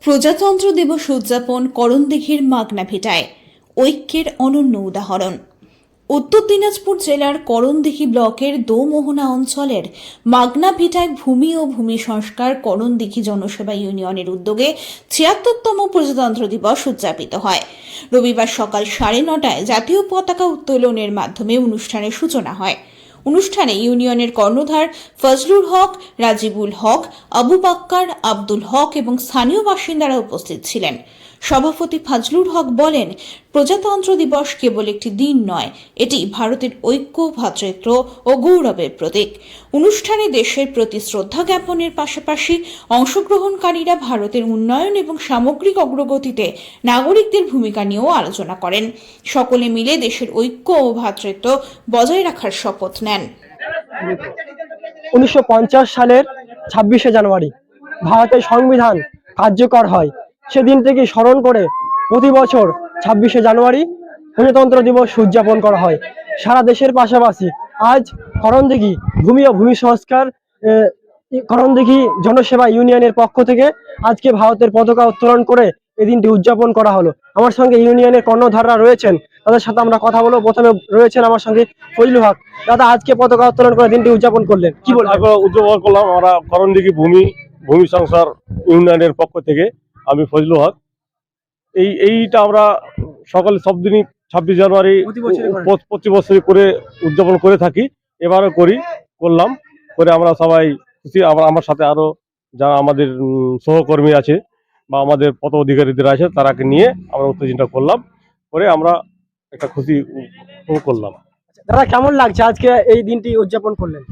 প্রজাতন্ত্র দিবস উদযাপন করণদিঘির মাগনাভিটায় ঐক্যের অনন্য উদাহরণ। উত্তর দিনাজপুর জেলার করণদিঘি ব্লকের দোমোহনা অঞ্চলের মাগনাভিটায় ভূমি ও ভূমি সংস্কার করণদিঘি জনসেবা ইউনিয়নের উদ্যোগে ৭৬তম প্রজাতন্ত্র দিবস উদযাপিত হয়। রবিবার সকাল ৯:৩০টায় জাতীয় পতাকা উত্তোলনের মাধ্যমে অনুষ্ঠানের সূচনা হয়। অনুষ্ঠানে ইউনিয়নের কর্ণধার ফজলুল হক, রাজিবুল হক, আবু বাক্কার, আব্দুল হক এবং স্থানীয় বাসিন্দারা উপস্থিত ছিলেন। সভাপতি ফজলুল হক বলেন, প্রজাতন্ত্র দিবস কেবল একটি দিন নয়, এটি ভারতের ঐক্য, ভ্রাতৃত্ব ও গৌরবের প্রতীক। অনুষ্ঠানে দেশের প্রতি শ্রদ্ধা জ্ঞাপনের পাশাপাশি অংশগ্রহণকারীরা ভারতের উন্নয়ন এবং সামগ্রিক অগ্রগতিতে নাগরিকদের ভূমিকা নিয়েও আলোচনা করেন। সকলে মিলে দেশের ঐক্য ও ভ্রাতৃত্ব বজায় রাখার শপথ নেন। 1950 সালের 26শে জানুয়ারি ভারতের সংবিধান কার্যকর হয়। সেদিন থেকে স্মরণ করে প্রতি বছর 26শে জানুয়ারি প্রজাতন্ত্র দিবস উদযাপন করা হয়। সারা দেশের পাশাপাশি আজ করণদিঘি ভূমি ও ভূমি সংস্কার করণদিঘি জনসেবা ইউনিয়নের পক্ষ থেকে আজকে ভারতের পতাকা উত্তোলন করে এই দিনটি উদযাপন করা হলো। আমার সঙ্গে ইউনিয়নের কর্ণধাররা রয়েছেন, তাদের সাথে আমরা কথা বলবো। প্রথমে রয়েছেন আমার সঙ্গে ফজলুল হক। দাদা, আজকে পতাকা উত্তোলন করে দিনটি উদযাপন করলেন, কি বলবেন? উদযাপন করলাম আমরা করণদিঘি ভূমি সংস্কার ইউনিয়নের পক্ষ থেকে। আমি ফজলুল হক। এইটা আমরা সকলে সব দিনই 26 জানুয়ারি প্রতি বছরই করে উদযাপন করে থাকি। এবারও করলাম করে আমরা সবাই খুশি। আমার সাথে আরো যারা আমাদের সহকর্মী আছে বা আমাদের পদ অধিকারীদের আছে তারাকে নিয়ে আমরা উত্তেজনা করলাম, করে আমরা একটা খুশি করলাম। দাদা, কেমন লাগছে আজকে এই দিনটি উদযাপন করলেন?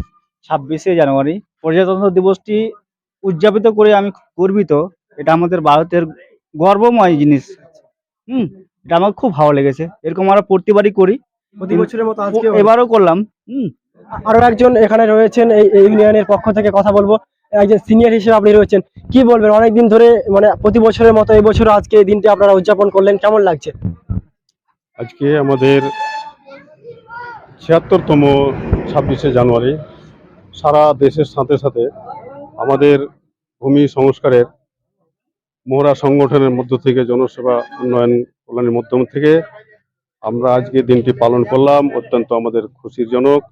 26শে জানুয়ারি প্রজাতন্ত্র দিবসটি উদযাপিত করে আমি খুব গর্বিত। এটা আমাদের ভারতের গর্বময় জিনিস। এটা আমার খুব ভালো লেগেছে। এরকম আমরা প্রতিবারই করি, প্রতি বছরের মতো আজকে এবারও করলাম। আরো একজন এখানে রয়েছেন এই ইউনিয়নের পক্ষ থেকে, কথা বলবো। একজন সিনিয়র হিসেবে আপনি রয়েছেন, কি বলবেন? অনেকদিন ধরে মানে প্রতি বছরের মতো এই বছর আজকে এই দিনটি আপনারা উদযাপন করলেন, কেমন লাগছে? আজকে আমাদের ৭৬তম 26শে জানুয়ারি। সারা দেশের সাথে সাথে আমাদের ভূমি সংস্কারের মোহরা সংগঠনের মধ্য থেকে জনসেবা উন্নয়ন কল্যাণের মাধ্যম থেকে আমরা আজকে দিনটি পালন করলাম। অত্যন্ত আমাদের খুশির জনক।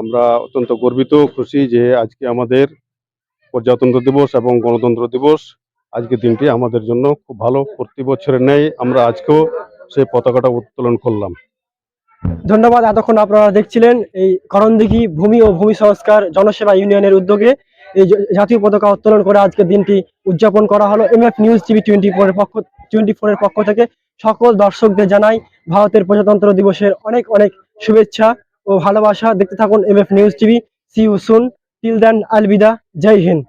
আমরা অত্যন্ত গর্বিত, খুশি যে আজকে আমাদের প্রজাতন্ত্র দিবস এবং গণতন্ত্র দিবস, আজকে দিনটি আমাদের জন্য খুব ভালো। প্রতি বছরের ন্যায় আমরা আজকেও সেই পতাকাটা উত্তোলন করলাম। ধন্যবাদ। এতক্ষণ আপনারা দেখছিলেন এই করণদিঘি ভূমি ও ভূমি সংস্কার জনসেবা ইউনিয়নের উদ্যোগে এই জাতীয় পতাকা উত্তোলন করে আজকে দিনটি উদযাপন করা হলো। MF নিউজ টিভি 24 এর পক্ষ থেকে সকল দর্শকদের জানাই ভারতের প্রজাতন্ত্র দিবসের অনেক অনেক শুভেচ্ছা ও ভালোবাসা। দেখতে থাকুন MF news TV. See you soon, till then আলবিদা। জয় হিন্দ।